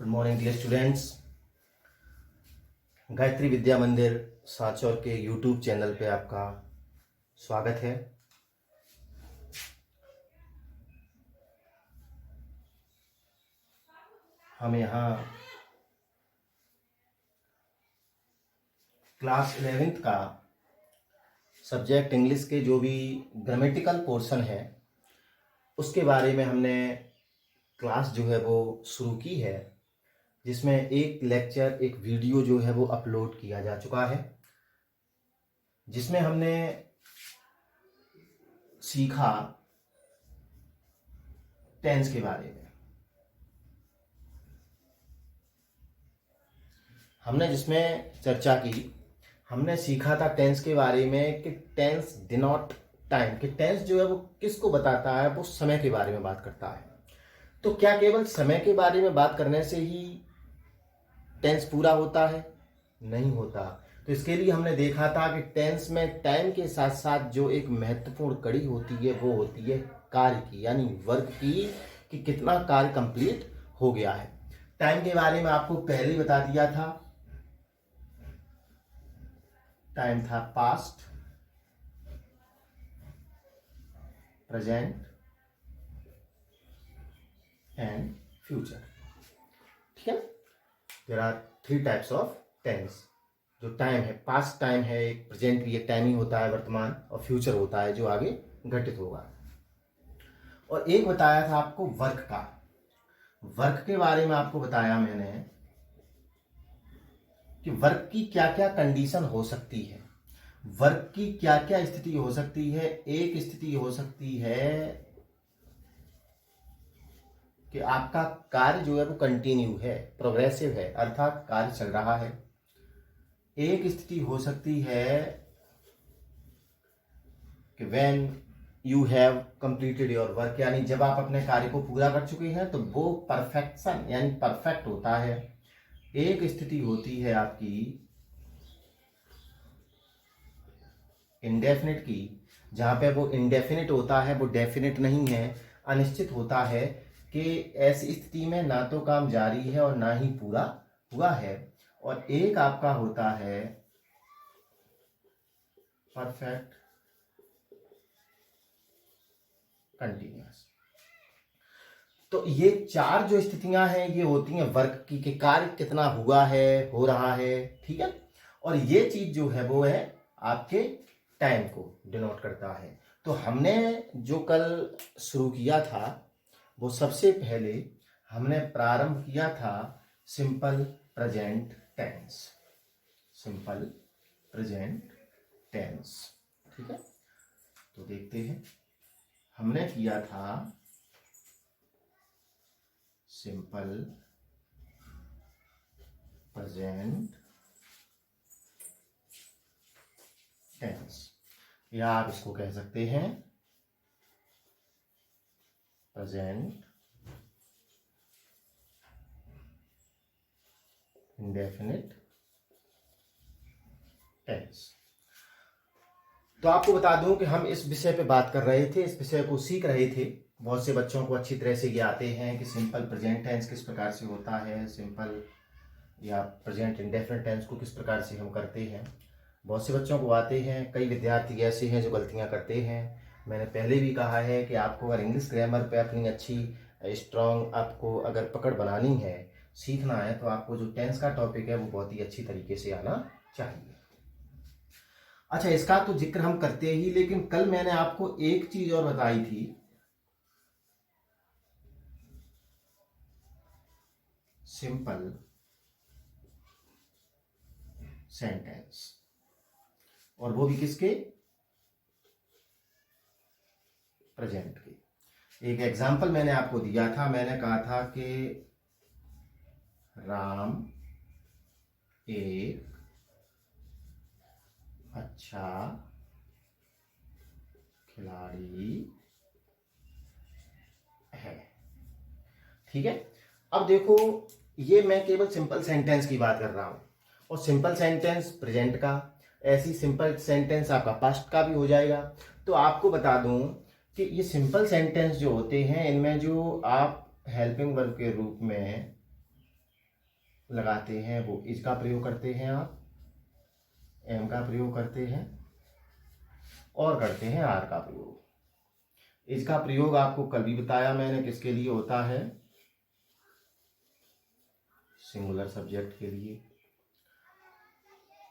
Good morning dear students. Gayatri Vidya Mandir Sanchore के YouTube channel पे आपका स्वागत है। हम यहाँ क्लास 11th का सब्जेक्ट इंग्लिश के जो भी ग्रामेटिकल पोर्शन है उसके बारे में हमने क्लास जो है वो शुरू की है, जिसमें एक लेक्चर एक वीडियो जो है वो अपलोड किया जा चुका है, जिसमें हमने सीखा टेंस के बारे में। हमने जिसमें चर्चा की, हमने सीखा था टेंस के बारे में कि टेंस डिनोट टाइम, कि टेंस जो है वो किसको बताता है, वो समय के बारे में बात करता है। तो क्या केवल समय के बारे में बात करने से ही टेंस पूरा होता है? नहीं होता। तो इसके लिए हमने देखा था कि टेंस में टाइम के साथ साथ जो एक महत्वपूर्ण कड़ी होती है वो होती है कार्य की, यानी वर्क की, कि कितना कार्य कंप्लीट हो गया है। टाइम के बारे में आपको पहले ही बता दिया था। टाइम था पास्ट, प्रेजेंट एंड फ्यूचर। ठीक है, there are 3 types of tense. जो टाइम है, पास्ट टाइम है, एक प्रेजेंट भी एक टाइम ही होता है वर्तमान, और फ्यूचर होता है जो आगे घटित होगा। और एक बताया था आपको वर्क का। वर्क के बारे में आपको बताया मैंने कि वर्क की क्या क्या कंडीशन हो सकती है, वर्क की क्या क्या स्थिति हो सकती है। एक स्थिति हो सकती है कि आपका कार्य जो है वो कंटिन्यू है, प्रोग्रेसिव है, अर्थात कार्य चल रहा है। एक स्थिति हो सकती है कि when you have completed your work, यानी जब आप अपने कार्य को पूरा कर चुके हैं तो वो परफेक्शन यानी परफेक्ट होता है। एक स्थिति होती है आपकी इंडेफिनिट की, जहां पे वो इंडेफिनिट होता है, वो डेफिनिट नहीं है, अनिश्चित होता है, कि ऐसी स्थिति में ना तो काम जारी है और ना ही पूरा हुआ है। और एक आपका होता है परफेक्ट कंटिन्यूअस। तो ये 4 जो स्थितियां हैं ये होती हैं वर्क की, कि कार्य कितना हुआ है, हो रहा है। ठीक है, और ये चीज जो है वो है आपके टाइम को डिनोट करता है। तो हमने जो कल शुरू किया था वो सबसे पहले हमने प्रारंभ किया था simple present tense. Simple present tense, ठीक है। तो देखते हैं, हमने किया था सिंपल प्रेजेंट टेंस, या आप इसको कह सकते हैं प्रेजेंट इंडेफिनिट टेंस। तो आपको बता दूं कि हम इस विषय पे बात कर रहे थे, इस विषय को सीख रहे थे। बहुत से बच्चों को अच्छी तरह से ये आते हैं कि सिंपल प्रेजेंट टेंस किस प्रकार से होता है, सिंपल या प्रेजेंट इंडेफिनिट टेंस को किस प्रकार से हम करते हैं। बहुत से बच्चों को आते हैं। कई विद्यार्थी ऐसे हैं जो गलतियां करते हैं। मैंने पहले भी कहा है कि आपको अगर इंग्लिश ग्रामर पे अपनी अच्छी स्ट्रॉन्ग आपको अगर पकड़ बनानी है, सीखना है, तो आपको जो टेंस का टॉपिक है वो बहुत ही अच्छी तरीके से आना चाहिए। अच्छा, इसका तो जिक्र हम करते ही, लेकिन कल मैंने आपको एक चीज और बताई थी, सिंपल सेंटेंस, और वो भी किसके? प्रेजेंट के। एक एग्जाम्पल मैंने आपको दिया था, मैंने कहा था कि राम एक अच्छा खिलाड़ी है। ठीक है, अब देखो, ये मैं केवल सिंपल सेंटेंस की बात कर रहा हूं, और सिंपल सेंटेंस प्रेजेंट का, ऐसी सिंपल सेंटेंस आपका पास्ट का भी हो जाएगा। तो आपको बता दूं कि ये सिंपल सेंटेंस जो होते हैं, इनमें जो आप हेल्पिंग वर्ब के रूप में लगाते हैं वो इज का प्रयोग करते हैं, आप एम का प्रयोग करते हैं और करते हैं आर का प्रयोग। इज का प्रयोग आपको कल भी बताया मैंने किसके लिए होता है, सिंगुलर सब्जेक्ट के लिए।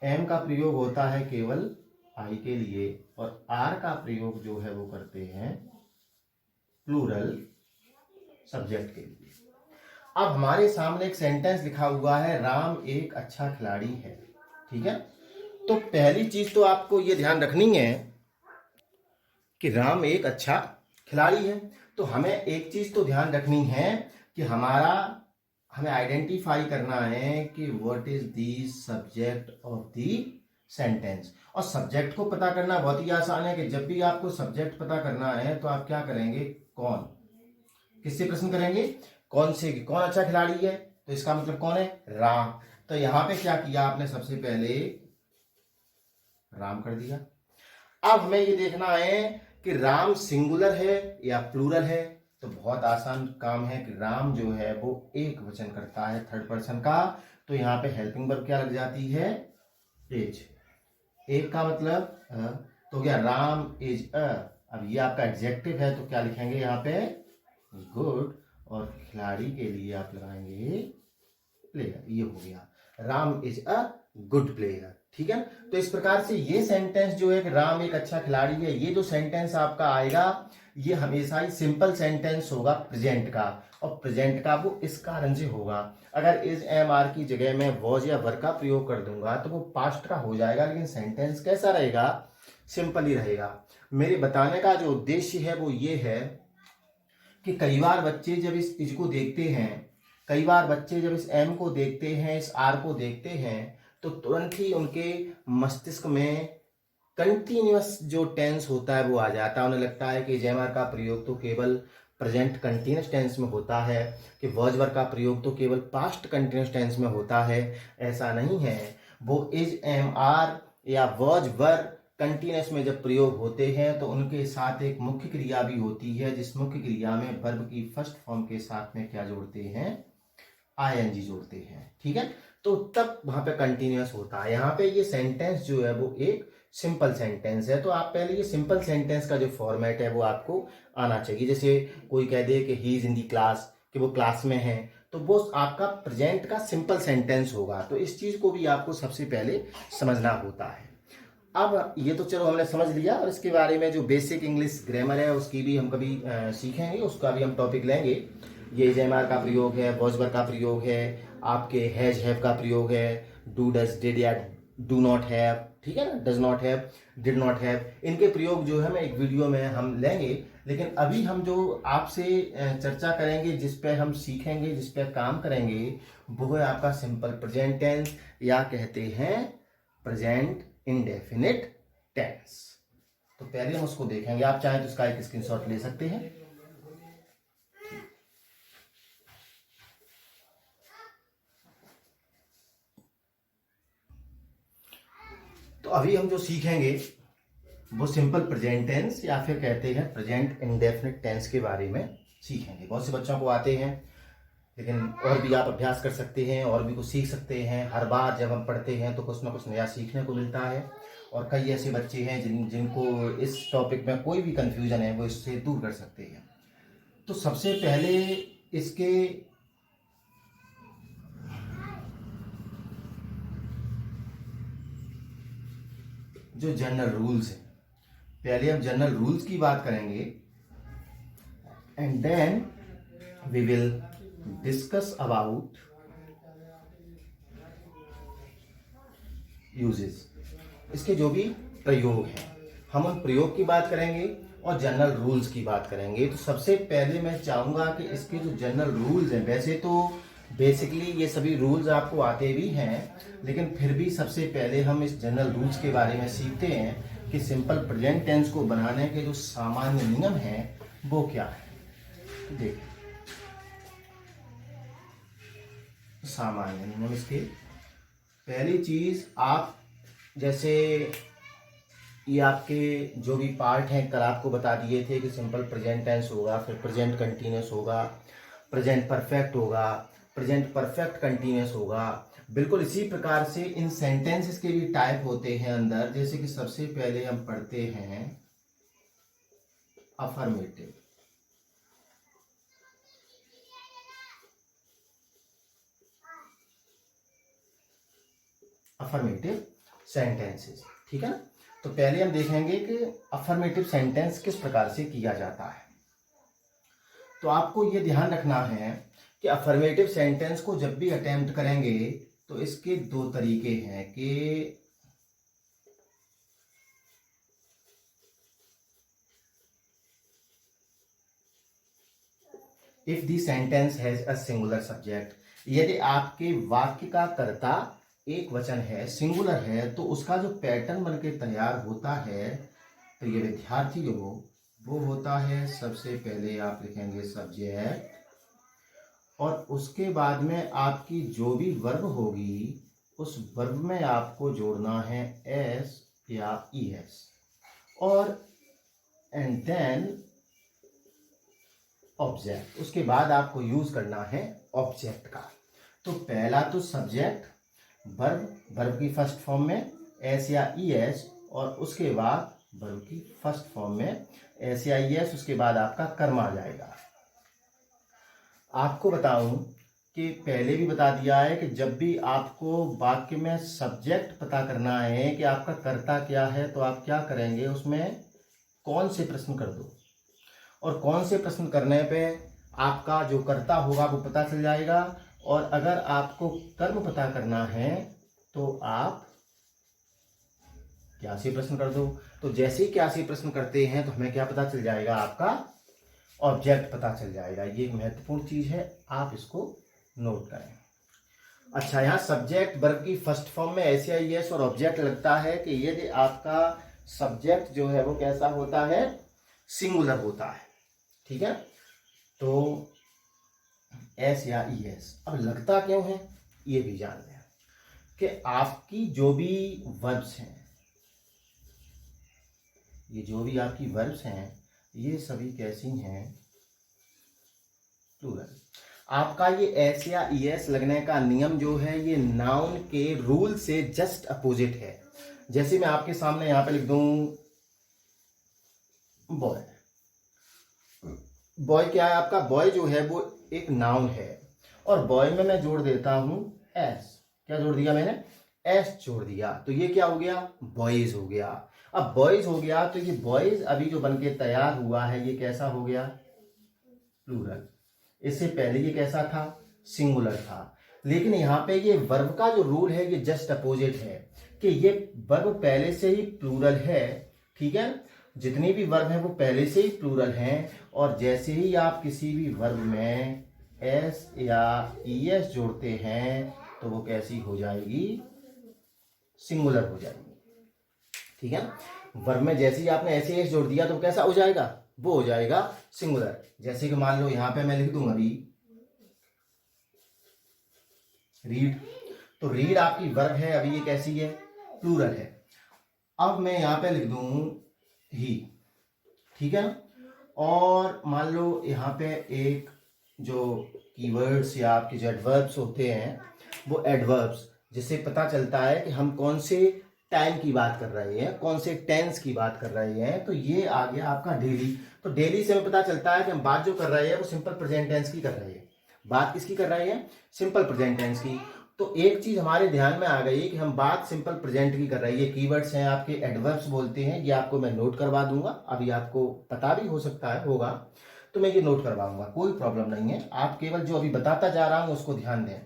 एम का प्रयोग होता है केवल आई के लिए और आर का प्रयोग जो है वो करते हैं प्लूरल सब्जेक्ट के लिए। अब हमारे सामने एक सेंटेंस लिखा हुआ है, राम एक अच्छा खिलाड़ी है। ठीक है, तो पहली चीज तो आपको ये ध्यान रखनी है कि राम एक अच्छा खिलाड़ी है। तो हमें एक चीज तो ध्यान रखनी है कि हमें आइडेंटिफाई करना है कि what is the subject of the sentence. और सब्जेक्ट को पता करना बहुत ही आसान है कि जब भी आपको सब्जेक्ट पता करना है तो आप क्या करेंगे, कौन, किससे प्रश्न करेंगे, कौन से, कौन अच्छा खिलाड़ी है, तो इसका मतलब कौन है, राम। तो यहां पे क्या किया आपने, सबसे पहले राम कर दिया। अब हमें ये देखना है कि राम सिंगुलर है या प्लूरल है। तो बहुत आसान काम है कि राम जो है वो एक वचन करता है, थर्ड पर्सन का। तो यहाँ पे हेल्पिंग वर्ब क्या लग जाती है, इज। एक का मतलब तो क्या, राम इज अ। अब ये आपका एडजेक्टिव है तो क्या लिखेंगे यहाँ पे, गुड। और खिलाड़ी के लिए आप लगाएंगे प्लेयर। ये हो गया, Ram is a good player. ठीक है, तो इस प्रकार से ये सेंटेंस जो है कि राम एक अच्छा खिलाड़ी है, ये जो सेंटेंस आपका आएगा ये हमेशा ही सिंपल सेंटेंस होगा प्रेजेंट का। और प्रेजेंट का वो इस कारण से होगा, अगर इज एम आर की जगह में वॉज या वर का प्रयोग कर दूंगा तो वो पास्ट का हो जाएगा, लेकिन सेंटेंस कैसा रहेगा, सिंपल ही रहेगा। मेरे बताने का जो उद्देश्य है वो ये है कि कई बार बच्चे जब इस इज को देखते हैं, कई बार बच्चे जब इस एम को देखते हैं, इस आर को देखते हैं, तो तुरंत ही उनके मस्तिष्क में कंटिन्यूअस जो टेंस होता है वो आ जाता है। उन्हें लगता है कि इज एम आर का प्रयोग तो केवल प्रेजेंट कंटिन्यूअस टेंस में होता है, कि वर्ज वर का प्रयोग तो केवल पास्ट कंटिन्यूअस टेंस में होता है। ऐसा नहीं है, वो इज एम आर या वर्ज वर कंटिन्यूअस में जब प्रयोग होते हैं तो उनके साथ एक मुख्य क्रिया भी होती है, जिस मुख्य क्रिया में वर्ब की फर्स्ट फॉर्म के साथ में क्या जोड़ते हैं, आईएनजी जोड़ते हैं। ठीक है, तो तब वहां पे कंटिन्यूअस होता है। यहाँ पे ये सेंटेंस जो है वो एक सिंपल सेंटेंस है, तो आप पहले ये सिंपल सेंटेंस का जो फॉर्मेट है वो आपको आना चाहिए। जैसे कोई कह दे कि he is in the class, कि वो क्लास में है, तो वो आपका प्रेजेंट का सिंपल सेंटेंस होगा। तो इस चीज को भी आपको सबसे पहले समझना होता है। अब ये तो चलो हमने समझ लिया, और इसके बारे में जो बेसिक इंग्लिश ग्रामर है उसकी भी हम कभी सीखेंगे, उसका भी हम टॉपिक लेंगे। ये जेएमआर का प्रयोग है, वॉजवर का प्रयोग है, आपके हैज हैव का प्रयोग है, डू डज डिड या डू नॉट हैव, ठीक है ना, does not have, did not have, इनके प्रयोग जो है मैं एक वीडियो में हम लेंगे। लेकिन अभी हम जो आपसे चर्चा करेंगे, जिस पे हम सीखेंगे, जिस पे काम करेंगे, वो है आपका सिंपल प्रेजेंट टेंस, या कहते हैं प्रेजेंट इंडेफिनिट टेंस। तो पहले हम उसको देखेंगे, आप चाहें तो इसका एक स्क्रीनशॉट ले सकते हैं। तो अभी हम जो सीखेंगे वो सिंपल प्रेजेंट टेंस या फिर कहते हैं प्रेजेंट इंडेफिनिट टेंस के बारे में सीखेंगे। बहुत से बच्चों को आते हैं, लेकिन और भी आप अभ्यास कर सकते हैं और भी कुछ सीख सकते हैं। हर बार जब हम पढ़ते हैं तो कुछ ना कुछ नया सीखने को मिलता है। और कई ऐसे बच्चे हैं जिनको इस टॉपिक में कोई भी कंफ्यूजन है वो इससे दूर कर सकते हैं। तो सबसे पहले इसके जो जनरल रूल्स हैं, पहले हम जनरल रूल्स की बात करेंगे, and then we will discuss about uses. इसके जो भी प्रयोग हैं हम उन प्रयोग की बात करेंगे और जनरल रूल्स की बात करेंगे। तो सबसे पहले मैं चाहूंगा कि इसके जो जनरल रूल्स हैं, वैसे तो बेसिकली ये सभी रूल्स आपको आते भी हैं, लेकिन फिर भी सबसे पहले हम इस जनरल रूल्स के बारे में सीखते हैं कि सिंपल प्रेजेंट टेंस को बनाने के जो सामान्य नियम हैं वो क्या है। देखिए, सामान्य नियम इसके, पहली चीज, आप जैसे ये आपके जो भी पार्ट हैं कल आपको बता दिए थे कि सिंपल प्रेजेंट टेंस होगा, फिर प्रेजेंट कंटिन्यूस होगा, प्रेजेंट परफेक्ट होगा, प्रेजेंट परफेक्ट कंटिन्यूअस होगा। बिल्कुल इसी प्रकार से इन सेंटेंसेस के भी टाइप होते हैं अंदर, जैसे कि सबसे पहले हम पढ़ते हैं अफर्मेटिव। अफर्मेटिव सेंटेंसेस, ठीक है ना। तो पहले हम देखेंगे कि अफर्मेटिव सेंटेंस किस प्रकार से किया जाता है। तो आपको ये ध्यान रखना है कि अफर्मेटिव सेंटेंस को जब भी अटेम्प्ट करेंगे तो इसके दो तरीके हैं कि if the sentence has a singular subject, यदि आपके वाक्य का कर्ता एक वचन है, सिंगुलर है, तो उसका जो पैटर्न बनके तैयार होता है, तो ये विद्यार्थी जो वो होता है, सबसे पहले आप लिखेंगे सब्जेक्ट और उसके बाद में आपकी जो भी वर्ब होगी उस वर्ब में आपको जोड़ना है एस या ईएस और एंड देन ऑब्जेक्ट। उसके बाद आपको यूज करना है ऑब्जेक्ट का। तो पहला तो सब्जेक्ट, वर्ब की फर्स्ट फॉर्म में एस या ईएस और उसके बाद वर्ब की फर्स्ट फॉर्म में एस या ईएस, उसके बाद आपका कर्म आ जाएगा। आपको बताऊं कि पहले भी बता दिया है कि जब भी आपको वाक्य में सब्जेक्ट पता करना है कि आपका कर्ता क्या है, तो आप क्या करेंगे, उसमें कौन से प्रश्न कर दो और कौन से प्रश्न करने पे आपका जो कर्ता होगा वो पता चल जाएगा। और अगर आपको कर्म पता करना है तो आप क्या से प्रश्न कर दो। तो जैसे ही क्या से प्रश्न करते हैं तो हमें क्या पता चल जाएगा, आपका ऑब्जेक्ट पता चल जाएगा। ये एक महत्वपूर्ण चीज है, आप इसको नोट करें। अच्छा, यहाँ सब्जेक्ट वर्ब की फर्स्ट फॉर्म में एस या ईएस और ऑब्जेक्ट लगता है कि यदि आपका सब्जेक्ट जो है वो कैसा होता है, सिंगुलर होता है, ठीक है। तो एस या ईएस। अब लगता क्यों है ये भी जान लें कि आपकी जो भी वर्ब्स हैं, ये जो भी आपकी वर्ब्स हैं ये सभी कैसी हैं, प्लूरल। आपका ये एस या ईएस लगने का नियम जो है ये नाउन के रूल से जस्ट अपोजिट है। जैसे मैं आपके सामने यहां पे लिख दूं बॉय। बॉय क्या है आपका, बॉय जो है वो एक नाउन है और बॉय में मैं जोड़ देता हूं एस। क्या जोड़ दिया मैंने, एस जोड़ दिया, तो ये क्या हो गया, बॉयज हो गया। अब बॉयज हो गया तो ये बॉयज अभी जो बनके तैयार हुआ है ये कैसा हो गया, प्लूरल। इससे पहले ये कैसा था, सिंगुलर था। लेकिन यहाँ पे ये वर्ब का जो रूल है ये जस्ट अपोजिट है कि ये वर्ब पहले से ही प्लूरल है, ठीक है। जितनी भी वर्ब है वो पहले से ही प्लूरल हैं और जैसे ही आप किसी भी वर्ब में एस या ईएस जोड़ते हैं तो वो कैसी हो जाएगी, सिंगुलर हो जाएगी, ठीक है। वर्ब में जैसे ही आपने एस एस जोड़ दिया तो कैसा हो जाएगा, वो हो जाएगा सिंगुलर। जैसे कि मान लो यहां पे मैं लिख दूंगा अभी रीड, तो रीड आपकी वर्ब है, अभी ये कैसी है, प्लूरल है। अब मैं यहां पे लिख दूं ही, ठीक है ना। और मान लो यहाँ पे एक जो कीवर्ड्स या आपके जो एडवर्ब्स होते हैं वो एडवर्ब्स, जिससे पता चलता है कि हम कौन से टाइम की बात कर रहे हैं, कौन से टेंस की बात कर रहे हैं। तो ये आ गया आपका डेली। तो डेली से हमें पता चलता है कि हम बात जो कर रहे हैं वो सिंपल प्रेजेंट टेंस की कर रहे हैं। बात किसकी कर रहे हैं, सिंपल प्रेजेंट टेंस की। तो एक चीज हमारे ध्यान में आ गई कि हम बात सिंपल प्रेजेंट की कर रहे हैं। ये कीवर्ड्स हैं आपके, एडवर्ब्स बोलते हैं, ये आपको मैं नोट करवा दूंगा। अभी आपको पता भी हो सकता है होगा तो मैं ये नोट करवाऊंगा, कोई प्रॉब्लम नहीं है। आप केवल जो अभी बताता जा रहा हूं उसको ध्यान दें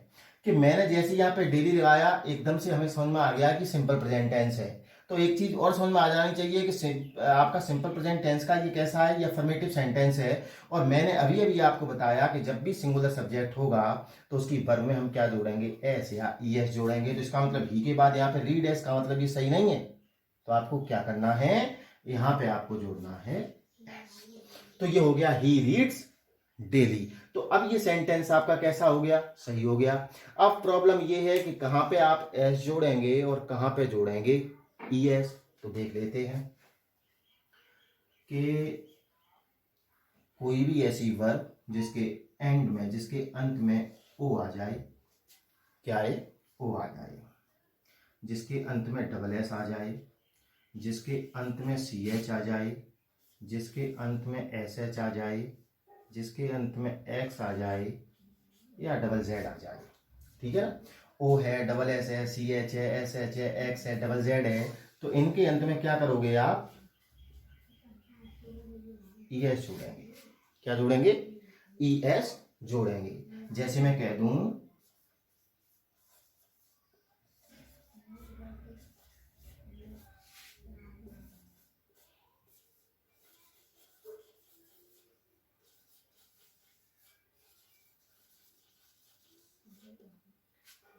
कि मैंने जैसे यहाँ पे डेली लगाया एकदम से हमें समझ में आ गया कि सिंपल प्रेजेंट टेंस है। तो एक चीज और समझ में आ जानी चाहिए कि आपका सिंपल प्रेजेंट टेंस का ये कैसा है, ये अफर्मेटिव सेंटेंस है। और मैंने अभी अभी आपको बताया कि जब भी सिंगुलर सब्जेक्ट होगा तो उसकी वर्ब में हम क्या जोड़ेंगे, एस या ईएस जोड़ेंगे। तो इसका मतलब ही के बाद यहाँ पे रीड एस का मतलब ये सही नहीं है, तो आपको क्या करना है, यहाँ पे आपको जोड़ना है एस। तो ये हो गया ही रीड्स डेली। तो अब ये सेंटेंस आपका कैसा हो गया, सही हो गया। अब प्रॉब्लम ये है कि कहां पे आप एस जोड़ेंगे और कहां पे जोड़ेंगे ईएस। तो देख लेते हैं कि कोई भी ऐसी वर्ब जिसके एंड में, जिसके अंत में ओ आ जाए, क्या है, ओ आ जाए, जिसके अंत में डबल एस आ जाए, जिसके अंत में सी एच आ जाए, जिसके अंत में एस एच आ जाए, जिसके अंत में एक्स आ जाए या डबल जेड आ जाए। ठीक है ना, ओ है, डबल एस है, सी एच है, एस एच है, एक्स है, डबल जेड है, तो इनके अंत में क्या करोगे आप, ई एस जोड़ेंगे। क्या जोड़ेंगे, ई एस जोड़ेंगे। जैसे मैं कह दूं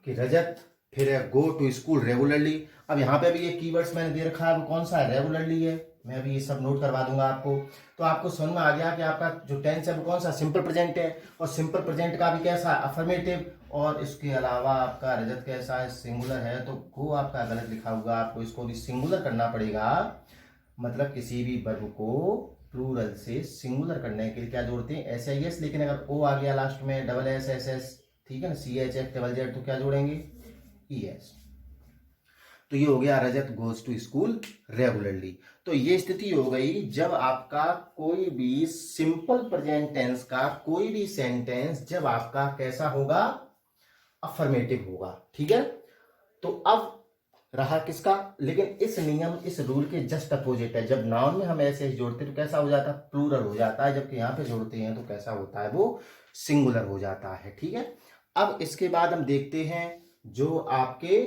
कि रजत, फिर है गो टू स्कूल रेगुलरली। अब यहाँ पे भी ये कीवर्ड्स मैंने दे रखा है, वो कौन सा है, रेगुलरली है। मैं अभी ये सब नोट करवा दूंगा आपको। तो आपको समझ में आ गया कि आपका जो टेंस है वो कौन सा, सिंपल प्रेजेंट है, और सिंपल प्रेजेंट का भी कैसा है, अफर्मेटिव। और इसके अलावा आपका रजत कैसा है, सिंगुलर है, तो गो आपका गलत लिखा हुआ, आपको इसको भी सिंगुलर करना पड़ेगा। मतलब किसी भी वर्ब को प्लूरल से सिंगुलर करने के लिए क्या जोड़ते हैं, एस आई एस। लेकिन अगर ओ आ गया लास्ट में, डबल एस एस एस, ठीक है ना, C H F double Z, तो क्या जोड़ेंगे, ई एस। तो ये हो गया Rajat goes to school regularly. तो ये स्थिति हो गई जब आपका कोई भी सिंपल प्रेजेंट टेंस का कोई भी सेंटेंस जब आपका कैसा होगा, अफर्मेटिव होगा। ठीक है, तो अब रहा किसका, लेकिन इस नियम, इस रूल के जस्ट अपोजिट है। जब नाउन में हम ऐसे जोड़ते हैं तो कैसा हो जाता है, प्लूरल हो जाता है, जबकि यहां पे जोड़ते हैं तो कैसा होता है, वो सिंगुलर हो जाता है। ठीक है, अब इसके बाद हम देखते हैं जो आपके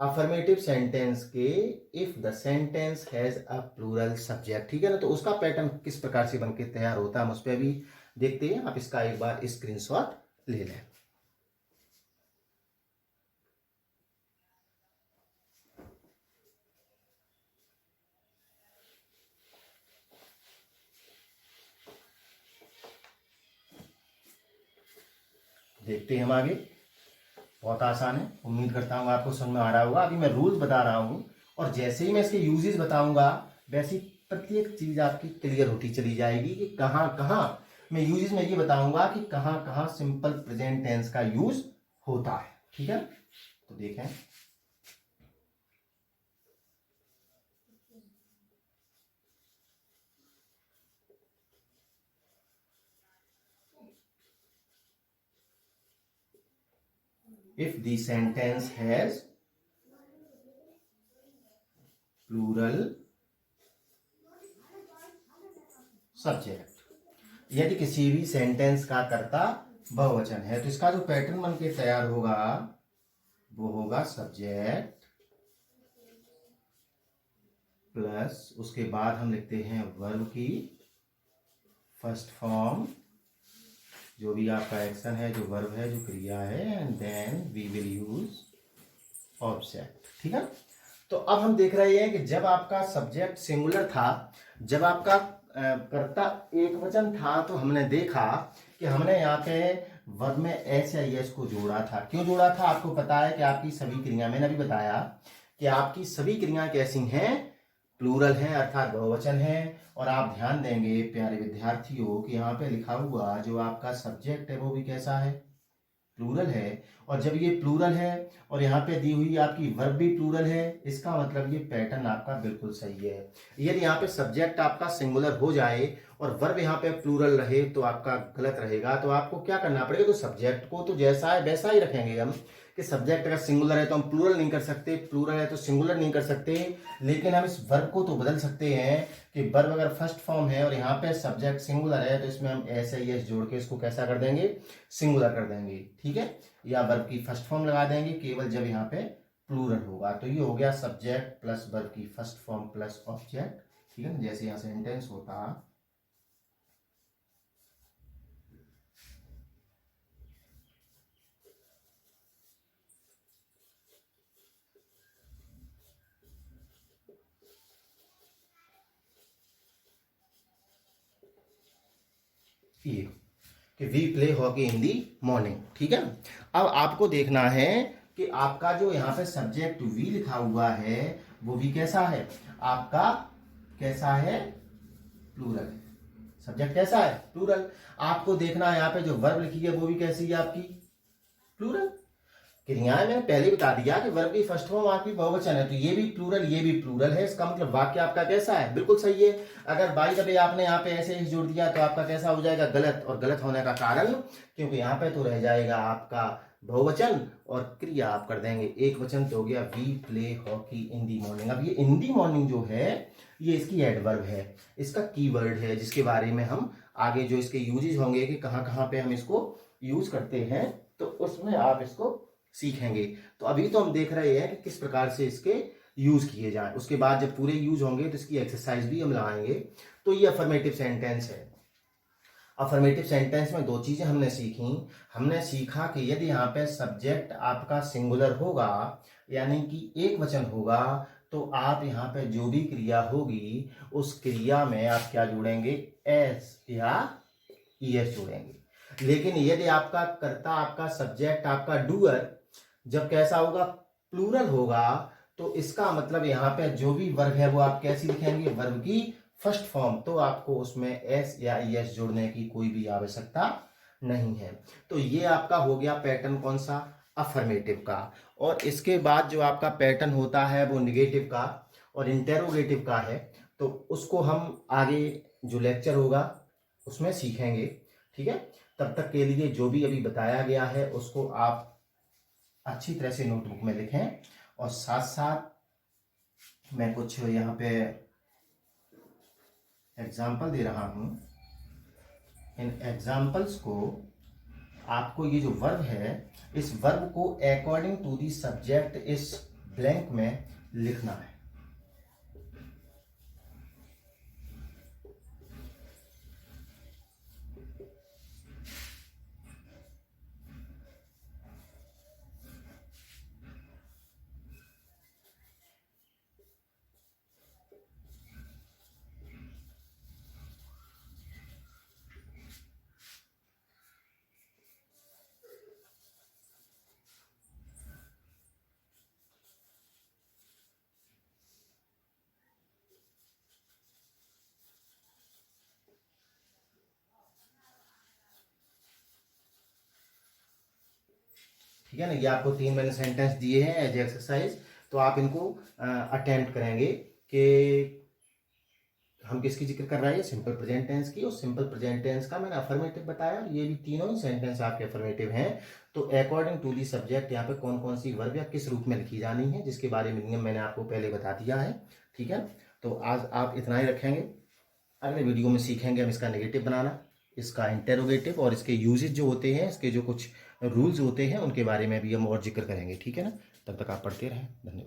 अफर्मेटिव सेंटेंस के, if the sentence has a plural subject. ठीक है ना, तो उसका पैटर्न किस प्रकार से बनके तैयार होता है, हम उस पर भी देखते हैं। आप इसका एक बार स्क्रीनशॉट ले लें। देखते हैं हम आगे। बहुत आसान है, उम्मीद करता हूँ आपको समझ में आ रहा होगा। अभी मैं रूल्स बता रहा हूँ, और जैसे ही मैं इसके यूजेस बताऊंगा वैसे ही प्रत्येक चीज आपकी क्लियर होती चली जाएगी कि कहाँ कहाँ मैं यूजेस में ये बताऊंगा कि कहाँ कहाँ सिंपल प्रेजेंट टेंस का यूज होता है। ठीक है, तो देखें, if the sentence has plural subject, यदि किसी भी सेंटेंस का कर्ता बहुवचन है, तो इसका जो पैटर्न बन के तैयार होगा वो होगा सब्जेक्ट प्लस उसके बाद हम लिखते हैं वर्ब की फर्स्ट फॉर्म, जो भी आपका एक्शन है, जो वर्ब है, जो क्रिया है, and then we will use object. ठीक है, तो अब हम देख रहे हैं कि जब आपका सब्जेक्ट सिंगुलर था, जब आपका कर्ता एक वचन था, तो हमने देखा कि हमने यहाँ पे वर्ब में एस या एस को जोड़ा था। क्यों जोड़ा था, आपको पता है कि आपकी सभी क्रिया, मैंने अभी बताया कि आपकी सभी क्रिया कैसी हैं, प्लूरल है, अर्थात बहुवचन है। और आप ध्यान देंगे प्यारे विद्यार्थियों कि यहाँ पे लिखा हुआ जो आपका सब्जेक्ट है वो भी कैसा है, प्लूरल है। और जब ये प्लूरल है और यहाँ पे दी हुई आपकी वर्ब भी प्लूरल है, इसका मतलब ये पैटर्न आपका बिल्कुल सही है। यदि यहाँ पे सब्जेक्ट आपका सिंगुलर हो जाए और वर्ब यहाँ पे प्लूरल रहे तो आपका गलत रहेगा। तो आपको क्या करना पड़ेगा, तो सब्जेक्ट को तो जैसा है वैसा ही रखेंगे हम, कि सब्जेक्ट अगर सिंगुलर है तो हम प्लूरल नहीं कर सकते, प्लूरल है तो सिंगुलर नहीं कर सकते, लेकिन हम इस वर्ब को तो बदल सकते हैं कि वर्ब अगर फर्स्ट फॉर्म है और यहाँ पे सब्जेक्ट सिंगुलर है तो इसमें हम एस आई एस जोड़ के इसको कैसा कर देंगे, सिंगुलर कर देंगे। ठीक है, या वर्ब की फर्स्ट फॉर्म लगा देंगे केवल जब यहाँ पे प्लूरल होगा। तो ये हो गया सब्जेक्ट प्लस वर्ब की फर्स्ट फॉर्म प्लस ऑब्जेक्ट। ठीक है ना, जैसे यहाँ सेंटेंस होता, ये कि we play hockey in the morning. ठीक है, अब आपको देखना है कि आपका जो यहाँ पे सब्जेक्ट वी लिखा हुआ है वो भी कैसा है, आपका कैसा है, प्लूरल है। सब्जेक्ट कैसा है, प्लूरल। आपको देखना है यहाँ पे जो वर्ब लिखी है वो भी कैसी है आपकी, प्लूरल। क्रियाएं मैंने पहले ही बता दिया कि वर्ब की फर्स्ट फॉर्म आपकी बहुवचन है, तो ये भी प्लूरल ये भी प्लूरल है। इसका मतलब वाक्य आपका कैसा है, बिल्कुल सही है। अगर बाई द वे आपने यहाँ पे ऐसे ही जोड़ दिया तो आपका कैसा हो जाएगा, गलत। और गलत होने का कारण क्योंकि यहाँ पे तो रह जाएगा आपका बहुवचन और क्रिया आप कर देंगे एक वचन, तो हो गया we play hockey in the morning. अब ये इन दी मॉर्निंग जो है ये इसकी एडवर्ब है, इसका कीवर्ड है, जिसके बारे में हम आगे जो इसके यूजेज होंगे कि कहाँ कहाँ पे हम इसको यूज करते हैं, तो उसमें आप इसको सीखेंगे। तो अभी तो हम देख रहे हैं कि किस प्रकार से इसके यूज किए जाएं, उसके बाद जब पूरे यूज होंगे तो इसकी एक्सरसाइज भी हम लगाएंगे। तो ये अफर्मेटिव सेंटेंस है। अफर्मेटिव सेंटेंस में दो चीजें हमने सीखी। हमने सीखा कि यदि यहाँ पे सब्जेक्ट आपका सिंगुलर होगा यानी कि एक वचन होगा, तो आप यहाँ पे जो भी क्रिया होगी उस क्रिया में आप क्या जोड़ेंगे, एस या ईएस जोड़ेंगे। लेकिन यदि आपका कर्ता, आपका सब्जेक्ट, आपका डूअर जब कैसा होगा, प्लूरल होगा, तो इसका मतलब यहाँ पे जो भी वर्ब है वो आप कैसी लिखेंगे, वर्ब की फर्स्ट फॉर्म। तो आपको उसमें एस या ईएस जोड़ने की कोई भी आवश्यकता नहीं है। तो ये आपका हो गया पैटर्न कौन सा, अफर्मेटिव का। और इसके बाद जो आपका पैटर्न होता है वो निगेटिव का और इंटेरोगेटिव का है। तो उसको हम आगे जो लेक्चर होगा उसमें सीखेंगे, ठीक है। तब तक के लिए जो भी अभी बताया गया है उसको आप अच्छी तरह से नोटबुक में लिखें। और साथ साथ मैं कुछ यहाँ पे एग्जाम्पल दे रहा हूँ। इन एग्जाम्पल्स को आपको ये जो वर्ब है इस वर्ब को अकॉर्डिंग टू दी सब्जेक्ट इस ब्लैंक में लिखना है। ठीक है ना, ये आपको 3 मैंने सेंटेंस दिए हैं एज एक्सरसाइज। तो आप इनको अटेम्प्ट करेंगे कि हम किसकी जिक्र कर रहे हैं, सिंपल प्रेजेंट टेंस की। और सिंपल प्रेजेंट टेंस का मैंने अफर्मेटिव बताया, ये भी तीनों ही सेंटेंस आपके अफर्मेटिव हैं। तो अकॉर्डिंग टू दी सब्जेक्ट यहाँ पे कौन कौन सी वर्ब या किस रूप में लिखी जानी है, जिसके बारे में नियम मैंने आपको पहले बता दिया है, ठीक है। तो आज आप इतना ही रखेंगे। अगले वीडियो में सीखेंगे हम इसका नेगेटिव बनाना, इसका इंटेरोगेटिव और इसके यूजेज जो होते हैं, इसके जो कुछ रूल्स होते हैं उनके बारे में भी हम और जिक्र करेंगे, ठीक है ना। तब तक आप पढ़ते रहें। धन्यवाद।